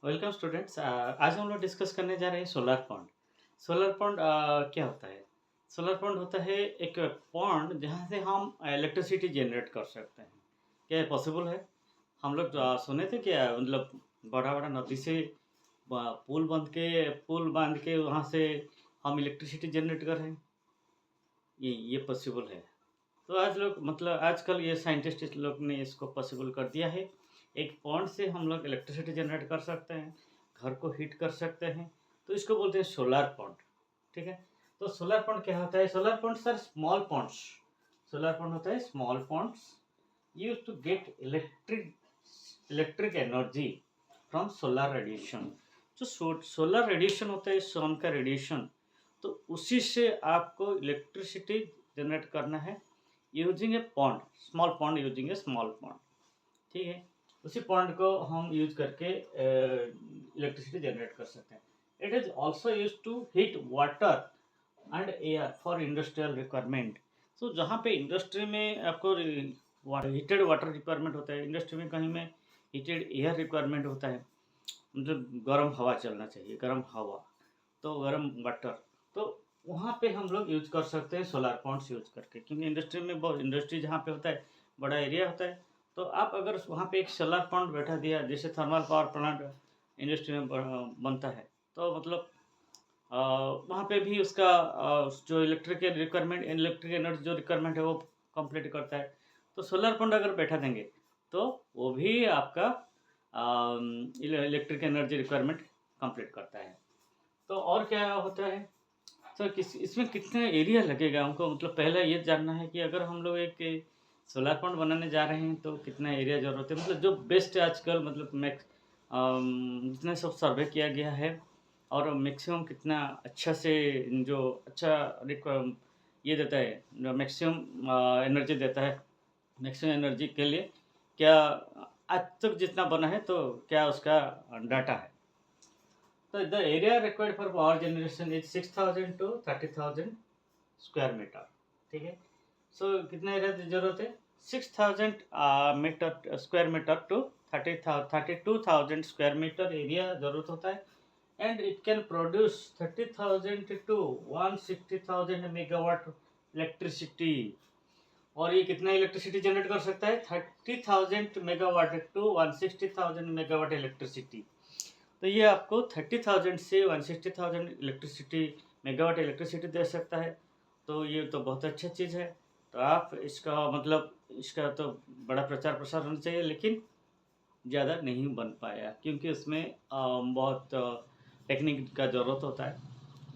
Welcome students. आज हम लोग डिस्कस करने जा रहे हैं सोलर पॉन्ड। सोलर पॉन्ड क्या होता है? सोलर पॉन्ड होता है एक पॉन्ड जहाँ से हम इलेक्ट्रिसिटी जनरेट कर सकते हैं। क्या ये पॉसिबल है? हम लोग सुने थे क्या, मतलब बड़ा बड़ा नदी से पुल बांध के वहाँ से हम इलेक्ट्रिसिटी जनरेट कर रहे हैं। ये पॉसिबल है। तो आज लोग मतलब आजकल ये साइंटिस्ट लोग ने इसको पॉसिबल कर दिया है। एक पॉन्ड से हम लोग इलेक्ट्रिसिटी जनरेट कर सकते हैं, घर को हीट कर सकते हैं। तो इसको बोलते हैं सोलर पॉन्ड। ठीक है। तो सोलर पॉन्ड क्या होता है? Solar ponds are small ponds. Solar pond होता है small ponds use to get electric energy from solar radiation. जो सोलर रेडिएशन होता है, सन का रेडिएशन, तो उसी से आपको इलेक्ट्रिसिटी जनरेट करना है यूजिंग ए पॉन्ड, स्मॉल पॉन्ड, यूजिंग ए स्मॉल पॉन्ड। ठीक है। उसी पॉन्ड को हम यूज करके इलेक्ट्रिसिटी जनरेट कर सकते हैं। It is also use to heat water and air for industrial requirement. So जहाँ पे इंडस्ट्री में आपको हीटेड वाटर रिक्वायरमेंट होता है, इंडस्ट्री में कहीं में हीटेड एयर रिक्वायरमेंट होता है, मतलब गर्म हवा चलना चाहिए, गर्म हवा, तो गर्म वाटर, तो वहाँ पे हम लोग यूज कर सकते हैं सोलर पॉन्ड्स यूज करके। क्योंकि इंडस्ट्री में बहुत, इंडस्ट्री जहाँ पे होता है बड़ा एरिया होता है, तो आप अगर वहाँ पे एक सोलर पॉन्ड बैठा दिया, जैसे थर्मल पावर प्लांट इंडस्ट्री में बनता है, तो मतलब वहाँ पे भी उसका जो इलेक्ट्रिक एनर्जी जो रिक्वायरमेंट है वो कंप्लीट करता है। तो सोलर पंप अगर बैठा देंगे तो वो भी आपका इलेक्ट्रिक एनर्जी रिक्वायरमेंट कंप्लीट करता है। तो और क्या होता है सर, किस इसमें कितना एरिया लगेगा हमको? मतलब पहले ये जानना है कि अगर हम लोग एक सोलर पंप बनाने जा रहे हैं तो कितना एरिया ज़रूरत है, मतलब जो बेस्ट है आजकल, मतलब मैक्स जितने सब सर्वे किया गया है, और मैक्सिमम कितना अच्छा से, जो अच्छा ये देता है, जो मैक्सिमम एनर्जी देता है, मैक्सिमम एनर्जी के लिए क्या आज तक जितना बना है, तो क्या उसका डाटा है। तो the area required for power generation is 6000 to 30,000 square metre. ठीक है। सो कितना एरिया की जरूरत है? 6000 metre square metre to 32,000 square metre area जरूरत होता है। And it can produce 30,000 to 160,000 megawatt electricity. और ये कितना इलेक्ट्रिसिटी जनरेट कर सकता है? 30,000 मेगावाट टू 160,000 मेगावाट इलेक्ट्रिसिटी। तो ये आपको 30,000 से 160,000 इलेक्ट्रिसिटी, मेगावाट इलेक्ट्रिसिटी दे सकता है। तो ये तो बहुत अच्छा चीज़ है। तो आप इसका मतलब इसका तो बड़ा प्रचार प्रसार होना चाहिए, लेकिन ज़्यादा नहीं बन पाया क्योंकि उसमें बहुत टेक्निक का ज़रूरत होता है।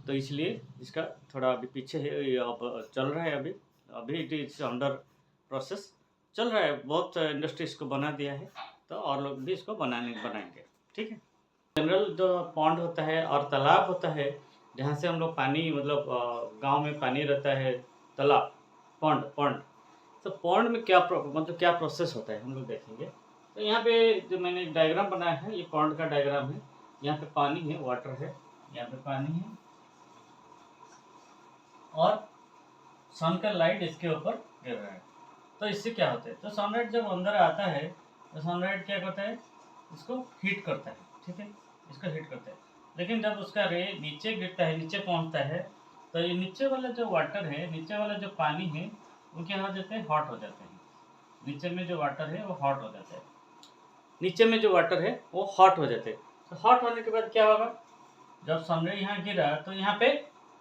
तो इसलिए इसका थोड़ा अभी पीछे है, ये अब चल रहा है, अभी अभी इट इज़ अंडर प्रोसेस, चल रहा है। बहुत इंडस्ट्री इसको बना दिया है, तो और लोग भी इसको बनाएंगे। ठीक है। जनरल जो पॉन्ड होता है और तालाब होता है, जहाँ से हम लोग पानी, मतलब गांव में पानी रहता है, तालाब, पॉन्ड पॉन्ड। तो पॉन्ड में क्या मतलब क्या प्रोसेस होता है हम लोग देखेंगे। तो यहाँ पे जो मैंने एक डायग्राम बनाया है, ये पॉन्ड का डायग्राम है। यहाँ पे पानी है, वाटर है, यहाँ पे पानी है, और सन का लाइट इसके ऊपर गिर रहा है। तो इससे क्या होता है, तो सनलाइट जब अंदर आता है, तो सनलाइट क्या करता है, इसको हीट करता है। ठीक है। इसको हीट करता है। लेकिन जब उसका रे नीचे गिरता है, नीचे पहुंचता है, तो ये नीचे वाला जो वाटर है, नीचे वाला जो पानी है, वो क्या हो जाते हैं, हॉट हो जाते हैं। नीचे में जो वाटर है वो हॉट हो जाता है, नीचे में जो वाटर है वो हॉट हो जाते हैं। तो हॉट होने के बाद क्या होगा, जब सनरे यहाँ गिरा तो यहाँ पे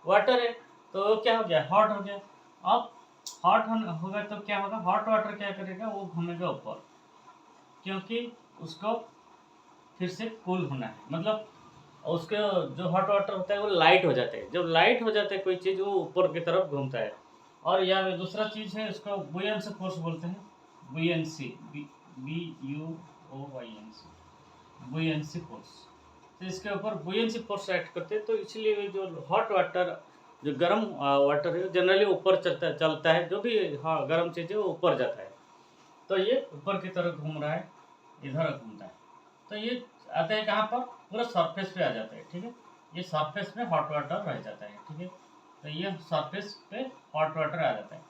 वाटर है, तो क्या हो गया, हॉट हो गया। अब हॉट होगा तो क्या होगा, हॉट वाटर क्या करेगा, वो घूमेगा ऊपर, क्योंकि उसको फिर से कूल होना है। मतलब उसके जो हॉट वाटर होता है वो लाइट हो जाता है। जब लाइट हो जाता है कोई चीज़, वो ऊपर की तरफ घूमता है। और यहाँ दूसरा चीज़ है, इसको बुयंसी फोर्स बोलते हैं। बुयंसी, BUOYNC, बुयंसी फोर्स। तो इसके ऊपर बुयंसी फोर्स एक्ट करते हैं, तो इसलिए जो हॉट वाटर, जो गर्म वाटर है, जनरली ऊपर चलता है। जो भी हाँ गर्म चीज़ है वो ऊपर जाता है। तो ये ऊपर की तरफ घूम रहा है, इधर घूमता है। तो ये आता है कहाँ पर, पूरा सरफेस पे आ जाता है। ठीक है। ये सरफेस पे हॉट वाटर रह जाता है। ठीक है। तो ये सरफेस पे हॉट वाटर आ जाता है।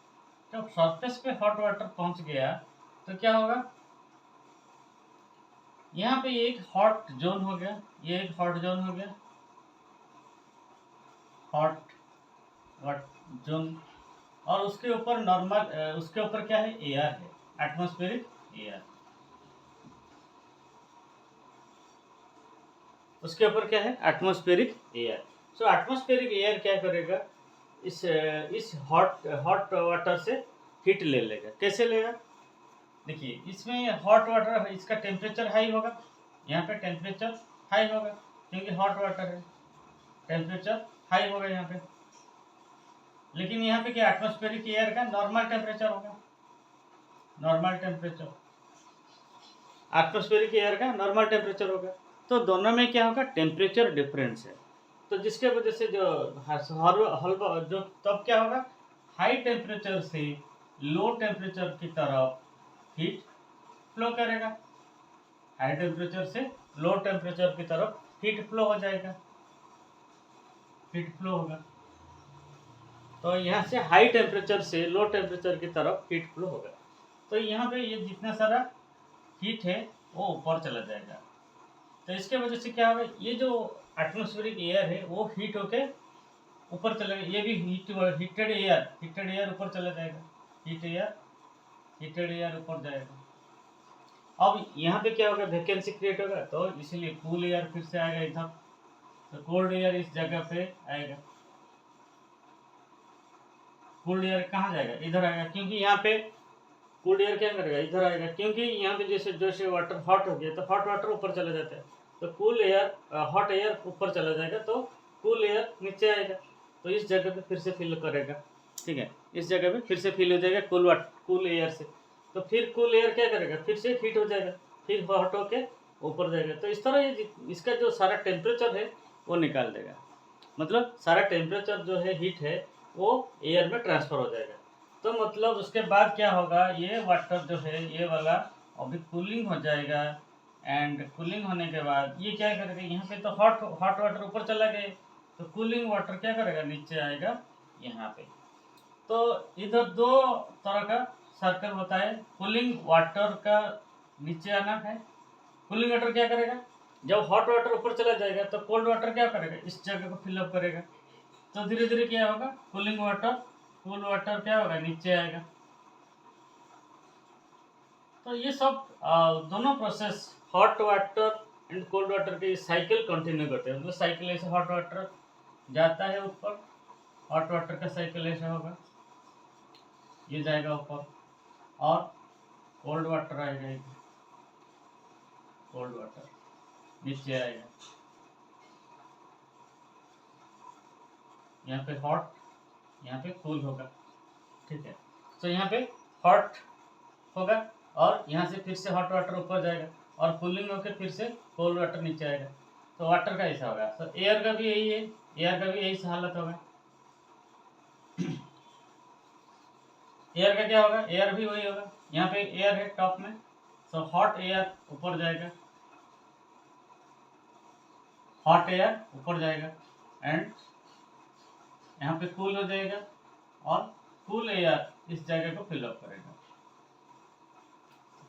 जब सरफेस पे हॉट वाटर पहुंच गया तो क्या होगा, यहाँ पे एक हॉट जोन हो गया, ये एक हॉट जोन हो गया, हॉट वॉट जोन, और उसके ऊपर नॉर्मल, उसके ऊपर क्या है, एयर है, एटमॉस्फेरिक एयर। उसके ऊपर क्या है, एटमॉस्फेरिक एयर। सो एटमॉस्फेरिक एयर क्या करेगा, इस हॉट हॉट वाटर से हीट ले लेगा। कैसे लेगा, देखिए इसमें हॉट वाटर, इसका टेम्परेचर हाई होगा, यहाँ पे टेम्परेचर हाई होगा क्योंकि हॉट वाटर है, टेम्परेचर हाई होगा यहाँ पे। लेकिन यहाँ पे क्या, एटमॉस्फेरिक एयर का नॉर्मल टेम्परेचर होगा, नॉर्मल टेम्परेचर, एटमॉस्फेरिक एयर का नॉर्मल टेम्परेचर होगा। तो दोनों में क्या होगा, टेम्परेचर डिफरेंस है। तो जिसके वजह से जो जो तब क्या होगा, हाई टेम्परेचर से लो टेम्परेचर की तरफ हीट फ्लो करेगा, हाई टेम्परेचर से लो टेम्परेचर की तरफ हीट फ्लो हो जाएगा, हीट फ्लो होगा। तो यहाँ से हाई टेम्परेचर से लो टेम्परेचर की तरफ हीट फ्लो होगा। तो यहाँ पे ये जितना सारा हीट है वो ऊपर चला जाएगा। तो इसके वजह से क्या होगा, ये जो एटमॉस्फेरिक एयर है वो हीट होके ऊपर चलेगा, ये भी हीटेड एयर ऊपर चला जाएगा, हीटेड एयर ऊपर जाएगा। अब यहाँ पे क्या होगा, वैकेंसी क्रिएट होगा, तो इसीलिए कूल एयर फिर से आएगा इधर, तो कोल्ड एयर इस जगह पे आएगा, कोल्ड एयर कहाँ जाएगा, इधर आएगा, क्योंकि यहाँ पे कोल्ड एयर क्या करेगा, इधर आएगा, क्योंकि यहाँ पे जैसे जैसे वाटर हॉट हो गया तो हॉट वाटर ऊपर चला जाता है, तो कूल एयर, हॉट एयर ऊपर चला जाएगा, तो कूल एयर नीचे आएगा, तो इस जगह पे फिर से फिल करेगा, ठीक है, इस जगह पे फिर से फिल हो जाएगा कूल एयर से। तो फिर कूल एयर क्या करेगा, फिर से हीट हो जाएगा, फिर हॉट होके ऊपर जाएगा। तो इस तरह ये इसका जो सारा टेम्परेचर है वो निकाल देगा, मतलब सारा टेम्परेचर जो है, हीट है, वो एयर में ट्रांसफ़र हो जाएगा। तो मतलब उसके बाद क्या होगा, ये वाटर जो है ये वाला अभी कूलिंग हो जाएगा, एंड कूलिंग होने के बाद ये क्या करेगा, यहाँ पे तो हॉट हॉट वाटर ऊपर चला गया, तो कूलिंग वाटर क्या करेगा, नीचे आएगा यहाँ पे। तो इधर दो तरह का सर्कल होता है, कूलिंग वाटर का नीचे आना है, कूलिंग वाटर क्या करेगा, जब हॉट वाटर ऊपर चला जाएगा तो कोल्ड वाटर क्या करेगा, इस जगह को फिलअप करेगा, तो धीरे धीरे क्या होगा, कूलिंग वाटर, कूल वाटर क्या होगा, नीचे आएगा। तो ये सब दोनों process, hot water and cold water के साइकिल कंटिन्यू करते हैं, मतलब साइकिल ऐसे हॉट वाटर जाता है ऊपर, हॉट वाटर का साइकिल ऐसा होगा, ये जाएगा ऊपर, और कोल्ड वाटर आएगा, कोल्ड वाटर नीचे आएगा, यहाँ पे हॉट, यहाँ पे कूल होगा, ठीक है। तो यहाँ पे हॉट होगा, और यहाँ से फिर से हॉट वाटर ऊपर जाएगा, और कूलिंग होकर फिर से कोल्ड वाटर नीचे आएगा। तो वाटर का ऐसा होगा, तो एयर का भी यही है, एयर का भी यही हालत होगा। एयर का क्या होगा, एयर भी वही होगा, यहाँ पे एयर है टॉप में, तो हॉट एयर ऊपर जाएगा, हॉट एयर ऊपर जाएगा, एंड यहाँ पे कूल हो जाएगा, और कूल एयर इस जगह को फिलअप करेगा,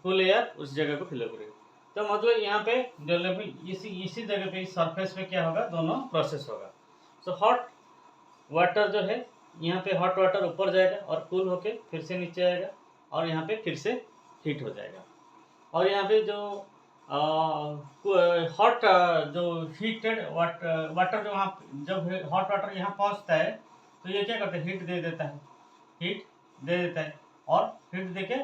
कूल एयर उस जगह को फिलअप करेगा। तो मतलब यहाँ पे डेवलपिंग इसी जगह पे, इस सरफेस पे क्या होगा, दोनों प्रोसेस होगा। सो हॉट वाटर जो है, यहाँ पे हॉट वाटर ऊपर जाएगा और कूल होके फिर से नीचे आएगा, और यहाँ पे फिर से हीट हो जाएगा। और यहाँ पे जो हॉट जो हीटेड वाटर जो वहाँ, जब हॉट वाटर यहाँ पहुँचता है तो ये क्या करता है, हीट दे देता है, हीट दे देता है, और हीट दे के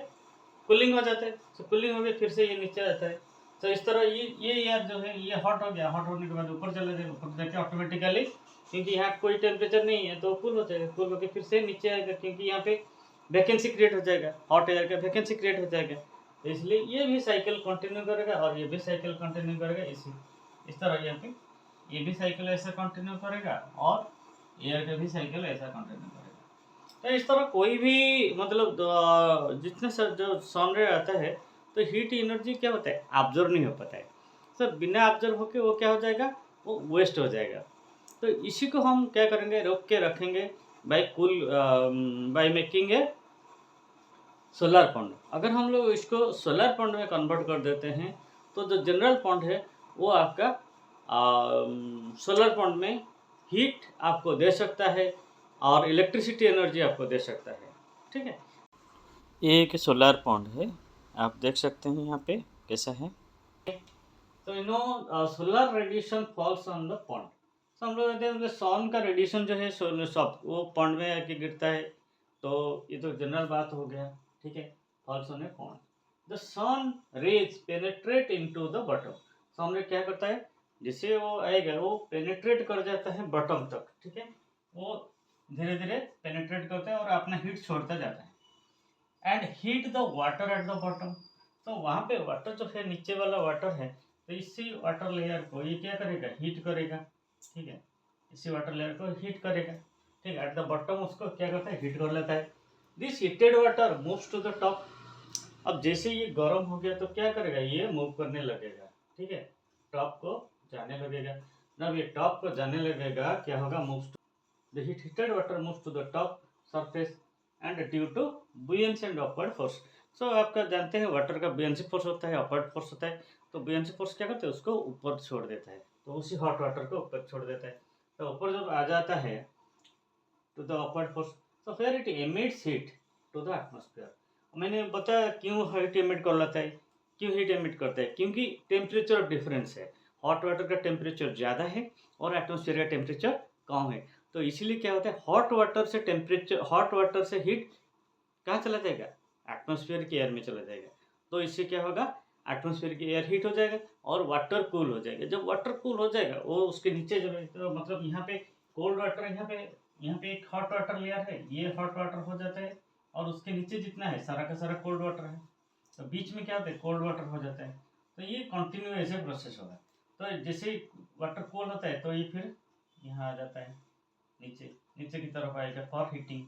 कूलिंग हो जाता है, तो कूलिंग हो गया, फिर से ये नीचे आता है। तो इस तरह ये एयर जो है ये हॉट हो गया, हॉट होने के बाद ऊपर चला जाएगा, ऊपर जाके ऑटोमेटिकली, क्योंकि यहाँ कोई टेम्परेचर नहीं है तो कूल हो जाएगा, कूल होकर फिर से नीचे आएगा, क्योंकि यहाँ पे वैकेंसी क्रिएट हो जाएगा, हॉट एयर का वैकेंसी क्रिएट हो जाएगा। तो इसलिए ये भी साइकिल कंटिन्यू करेगा, और ये भी साइकिल कंटिन्यू करेगा, इस तरह यहाँ पे ये भी साइकिल ऐसा कंटिन्यू करेगा, और एयर का भी साइकिल ऐसा कंटिन्यू करेगा। तो इस तरह कोई भी मतलब जितने जो सन रे आता है, तो हीट एनर्जी क्या होता है, ऑब्जर्व नहीं हो पाता है, तो बिना ऑब्जर्व होके वो क्या हो जाएगा, वो वेस्ट हो जाएगा। तो इसी को हम क्या करेंगे, रोक के रखेंगे by making a solar pump. अगर हम लोग इसको सोलर पंप में कन्वर्ट कर देते हैं, तो जो जनरल पॉन्ड है वो आपका सोलर पॉन्ड में हीट आपको दे सकता है और इलेक्ट्रिसिटी एनर्जी आपको दे सकता है। ठीक है, ये एक सोलर पॉन्ड है, आप देख सकते हैं यहाँ पे कैसा है। तो solar radiation falls on the pond. तो हम लोग कहते हैं सन का रेडिएशन जो है सब वो पॉन्ड में आके गिरता है। तो ये तो जनरल बात हो गया। ठीक है, falls on a pond. The sun rays penetrate into the bottom. तो हमने क्या करता है, जैसे वो आएगा वो पेनेट्रेट कर जाता है बॉटम तक। ठीक है, वो धीरे धीरे पेनेट्रेट करता है और अपना हीट छोड़ता जाता है and heat the water at the bottom. तो वहाँ पे वाटर जो है नीचे वाला वाटर है, तो इसी वाटर लेयर को ये क्या करेगा, हीट करेगा। ठीक है, इसी वाटर लेयर को हीट करेगा। ठीक है, एट द बॉटम उसको क्या करता है, हीट कर लेता है। This heated water moves to the top. अब जैसे ये गर्म हो गया तो क्या करेगा, ये मूव करने लगेगा। ठीक है, टॉप को जाने लगेगा। जब ये टॉप को जाने लगेगा क्या होगा, moves to the heated water moves to the top surface and due to buoyancy and upward force. So आपका जानते हैं वाटर का बुयंसी फोर्स होता है, अपवर्ड फोर्स होता है। तो बुयंसी फोर्स क्या करता है, उसको ऊपर छोड़ देता है, तो उसी हॉट वाटर को ऊपर छोड़ देता है। तो ऊपर जब आ जाता है टू द अपवर्ड फोर्स, तो फिर it emits heat to the atmosphere. मैंने बताया क्यों हीट एमिट कर लेता है, क्यों हीट एमिट करता है, क्योंकि टेम्परेचर डिफरेंस है। हॉट वाटर का टेम्परेचर ज़्यादा है और एटमोस्फेयर का टेम्परेचर कम है। तो इसीलिए क्या होता है, हॉट वाटर से हीट कहाँ चला जाएगा, एटमॉस्फेयर के एयर में चला जाएगा। तो इससे क्या होगा, एटमॉस्फेयर की एयर हीट हो जाएगा और वाटर कूल हो जाएगा। जब वाटर कूल हो जाएगा वो उसके नीचे जो है, तो मतलब यहाँ पे कोल्ड वाटर, यहाँ पे एक हॉट वाटर लेयर है, ये हॉट वाटर हो जाता है और उसके नीचे जितना है सारा का सारा कोल्ड वाटर है। तो बीच में क्या होता है, कोल्ड वाटर हो जाता है। तो ये कंटिन्यू ऐसे प्रोसेस होगा। तो जैसे ही वाटर कूल होता है तो ये फिर यहाँ आ जाता है, नीचे नीचे की तरफ आएगा फॉर हीटिंग।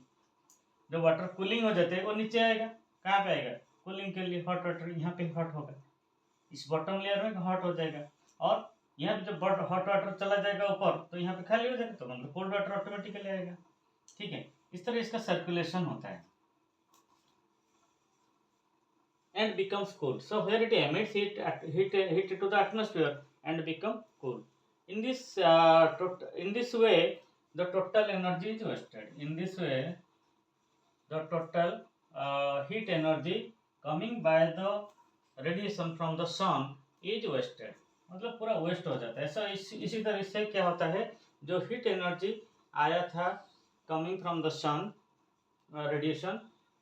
जब वाटर कूलिंग हो जाते हैं वो नीचे आएगा, कहाँ पे आएगा, कूलिंग के लिए हॉट वाटर यहाँ पे हॉट होगा, इस बॉटम लेयर में हॉट हो जाएगा। और यहाँ पे जब हॉट वाटर चला जाएगा ऊपर तो यहाँ पे खाली हो जाएगा, तो मतलब कोल्ड वाटर ऑटोमेटिकली आएगा। ठीक है, इस तरह इसका सर्कुलेशन होता है and becomes cool. So here it emits heat to the atmosphere and become cool. In this way, the total energy is wasted. In this way, the total heat energy coming by the radiation from the sun is wasted. मतलब पूरा waste हो जाता है। सो इसी तरह से क्या होता है, जो हीट एनर्जी आया था coming from the sun radiation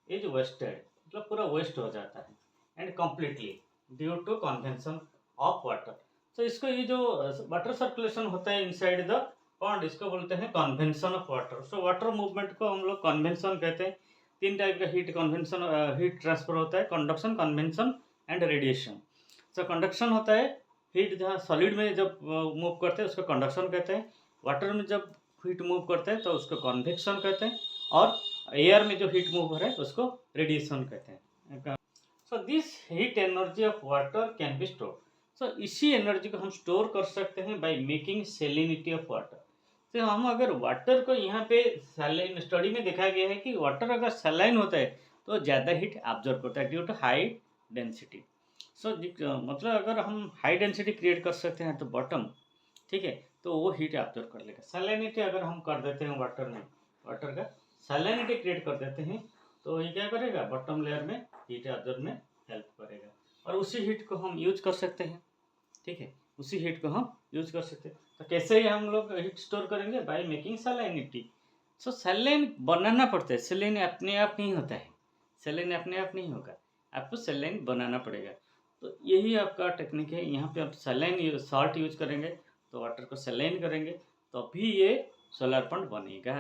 is wasted, मतलब पूरा वेस्ट हो जाता है and completely due to convention of water. तो इसको ये जो वाटर सर्कुलेशन होता है इनसाइड द पॉन्ड, इसको बोलते हैं convention of water. So water movement को हम लोग कन्वेंशन कहते हैं। तीन टाइप का हीट ट्रांसफर होता है, conduction, convention and radiation. So conduction होता है हीट जहाँ सॉलिड में जब मूव करते हैं उसको कंडक्शन कहते हैं, वाटर में जब हीट मूव करते हैं तो उसको कन्वेक्शन कहते हैं, और एयर में जो हीट मूव हो रहा है उसको रेडिएशन कहते हैं। So this heat energy of water can be store. So इसी एनर्जी को हम स्टोर कर सकते हैं by making salinity of water. तो हम अगर वाटर को यहाँ पे सैलाइन, स्टडी में देखा गया है कि वाटर अगर सैलाइन होता है तो ज़्यादा हीट ऑब्जर्व करता है ड्यू टू हाई डेंसिटी। सो मतलब अगर हम हाई डेंसिटी क्रिएट कर सकते हैं तो बॉटम, ठीक है, तो वो हीट ऑब्जर्व कर लेगा। सैलिनिटी अगर हम कर देते हैं वाटर में, वाटर का सैलिनिटी क्रिएट कर देते हैं तो ये क्या करेगा, बॉटम लेयर में हीट ऑब्जर्व में हेल्प करेगा और उसी हीट को हम यूज कर सकते हैं। ठीक है, उसी हीट को हम यूज कर सकते हैं। तो कैसे ही हम लोग हीट स्टोर करेंगे, by making salinity. So saline बनाना पड़ता है, सैलाइन अपने आप नहीं होता है, सैलाइन अपने आप नहीं होगा, आपको सैलाइन बनाना पड़ेगा। तो यही आपका टेक्निक है। यहाँ पे आप सैलाइन सॉल्ट यूज करेंगे तो वाटर को सैलाइन करेंगे तो भी ये सोलर पंप बनेगा।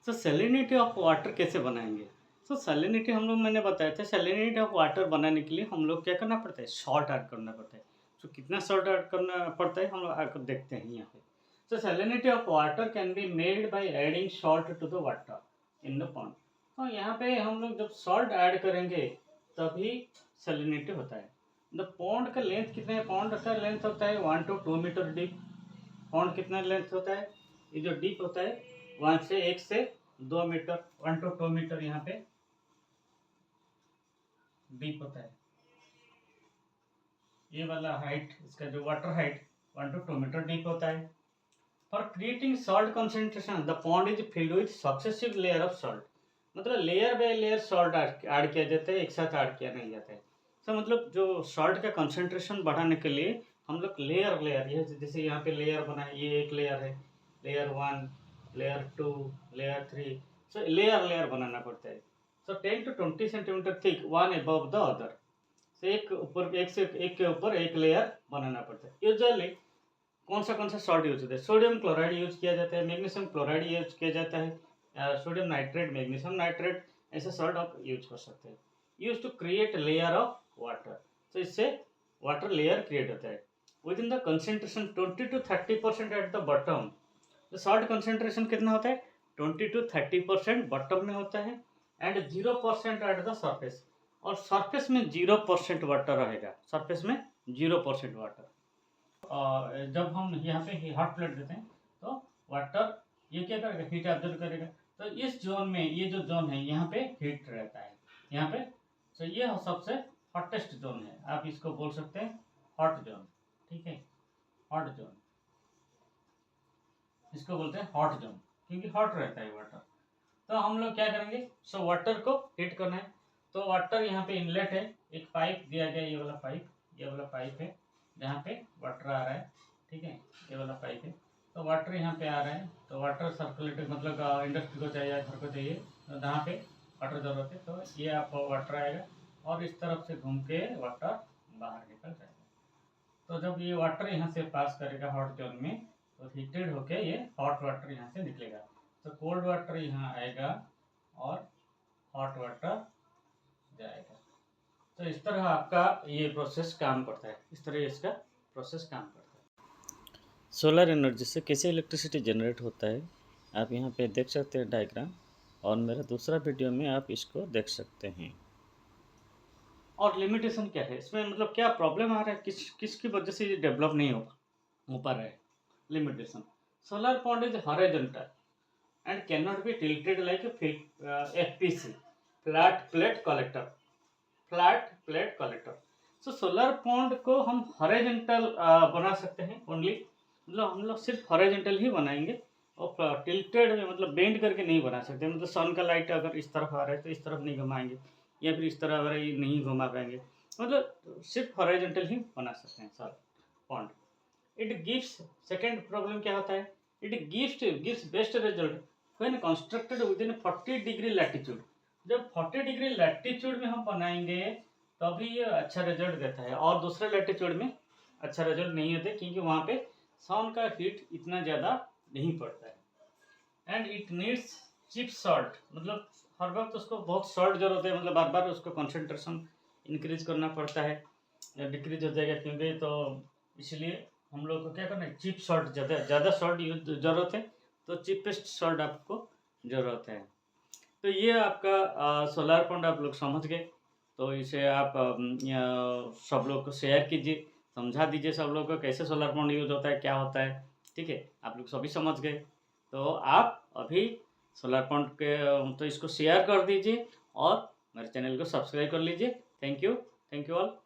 तो सैलिनिटी ऑफ वाटर कैसे बनाएंगे? तो सैलिनिटी हम लोग, मैंने बताया था, सैलिनिटी ऑफ वाटर बनाने के लिए हम लोग क्या करना पड़ता है, सॉल्ट ऐड करना पड़ता है। तो कितना सॉल्ट ऐड करना पड़ता है हम लोग आकर देखते हैं यहाँ पे। तो salinity of water can be made by adding salt to the water in the pond. तो यहाँ पे हम लोग जब सॉल्ट ऐड करेंगे तभी सैलिनिटी होता है। द पॉन्ड का लेंथ कितना है, पॉन्ड का लेंथ होता है 1 to 2 मीटर डीप। पॉन्ड कितना लेंथ होता है, ये जो डीप होता है 1 से 2 मीटर, 1 to 2 मीटर यहाँ पे डीप होता है। ये वाला हाइट, इसका जो water height 1 to 2 metre deep होता है। For creating salt concentration the pond is filled with successive layer of salt, मतलब layer by layer salt add किया जाता है, एक साथ ऐड किया नहीं जाता है। तो मतलब जो सॉल्ट का कंसंट्रेशन बढ़ाने के लिए हम लोग लेयर लेयर, ये जैसे यहाँ पे लेयर बना है, ये एक लेयर है, लेयर 1, लेयर 2, लेयर 3, सो लेयर लेयर बनाना पड़ता है। सो 10 to 20 centimetre thick one above the other, से एक ऊपर एक से एक के ऊपर एक लेयर बनाना पड़ता है। यूजुअली कौन सा सॉल्ट यूज होता है, सोडियम क्लोराइड यूज किया जाता है, मैग्नीशियम क्लोराइड यूज किया जाता है, सोडियम नाइट्रेट, मैग्नीशियम नाइट्रेट, ऐसे सॉल्ट आप यूज कर सकते हैं। Use to create layer of water, तो इससे वाटर लेयर क्रिएट होता है। Within the concentration 20 to 30% at the bottom, तो सॉल्ट कंसेंट्रेशन कितना होता है, 20 to 30% बॉटम में होता है, एंड 0% एट द सरफेस, और सरफेस में 0% वाटर रहेगा, सरफेस में 0% वाटर। जब हम यहाँ पे हॉट प्लेट देते हैं तो वाटर ये क्या करेगा, हीट ऑब्जर्व करेगा। तो इस जोन में, ये जो जोन है यहाँ पे हीट रहता है यहाँ पे, तो ये सबसे हॉटेस्ट जोन है, आप इसको बोल सकते हैं हॉट जोन, ठीक है, हॉट जोन, इसको बोलते हैं हॉट जोन, क्योंकि हॉट रहता है वाटर। तो हम लोग क्या करेंगे, सो वाटर को हीट करना है। तो वाटर यहाँ पे इनलेट है, एक पाइप दिया गया, ये वाला पाइप है जहाँ पे वाटर आ रहा है, ठीक है, ये वाला पाइप है। तो वाटर यहाँ पे आ रहा है, तो वाटर सर्कुलेटेड, मतलब इंडस्ट्री को चाहिए, घर को चाहिए, तो जहाँ पे वाटर जरूरत है, तो ये आपको वाटर आएगा और इस तरफ से घूम के वाटर बाहर निकल जाएगा। तो जब ये वाटर यहाँ से पास करेगा हॉट जोन में, तो हीटेड होके ये हॉट वाटर यहाँ से निकलेगा। तो कोल्ड वाटर यहाँ आएगा और हॉट वाटर जाएगा। तो इस तरह आपका ये प्रोसेस काम करता है, इस तरह इसका प्रोसेस काम करता है। सोलर एनर्जी से कैसे इलेक्ट्रिसिटी जनरेट होता है, आप यहाँ पे देख सकते हैं डायग्राम, और मेरा दूसरा वीडियो में आप इसको देख सकते हैं। और लिमिटेशन क्या है इसमें, मतलब क्या प्रॉब्लम आ रहा है, किसकी वजह से ये डेवलप नहीं हो पा रहा है। Limitation, solar pond is horizontal and cannot be tilted like a FPC, flat plate collector, flat plate collector. So solar pond को हम हॉरिजॉन्टल बना सकते हैं ओनली, मतलब हम लोग सिर्फ हॉरिजॉन्टल ही बनाएंगे, और टिल्टेड में मतलब बेंड करके नहीं बना सकते, मतलब सन का लाइट अगर इस तरफ आ रहा है तो इस तरफ नहीं घुमाएंगे, या फिर इस तरफ आ रहा है नहीं घुमा पाएंगे, मतलब सिर्फ हॉरिजॉन्टल ही बना सकते हैं solar pond. It gives, second problem क्या होता है, it gives best result when constructed with in 40 degree latitude. जब 40 डिग्री लैटिट्यूड में हम बनाएंगे तभी ये अच्छा रिजल्ट देता है, और दूसरे लैटिट्यूड में अच्छा रिजल्ट नहीं होता, क्योंकि वहाँ पे सन का हीट इतना ज़्यादा नहीं पड़ता है। And it needs cheap salt, मतलब हर वक्त उसको बहुत सॉल्ट जरूरत है, मतलब बार बार उसको कंसंट्रेशन इंक्रीज करना पड़ता है, या डिक्रीज हो जाएगा क्योंकि, तो इसलिए हम लोग को क्या करना है, चीप सॉल्ट, ज़्यादा सॉल्ट यूज जरूरत है, तो चीपेस्ट सॉल्ट आपको ज़रूरत है। तो ये आपका सोलर पॉन्ड आप लोग समझ गए, तो इसे आप सब लोग को शेयर कीजिए, समझा दीजिए सब लोग को कैसे सोलर पॉन्ड यूज होता है, क्या होता है, ठीक है, आप लोग सभी समझ गए। तो आप अभी सोलर पॉन्ड के तो इसको शेयर कर दीजिए और मेरे चैनल को सब्सक्राइब कर लीजिए। Thank you all.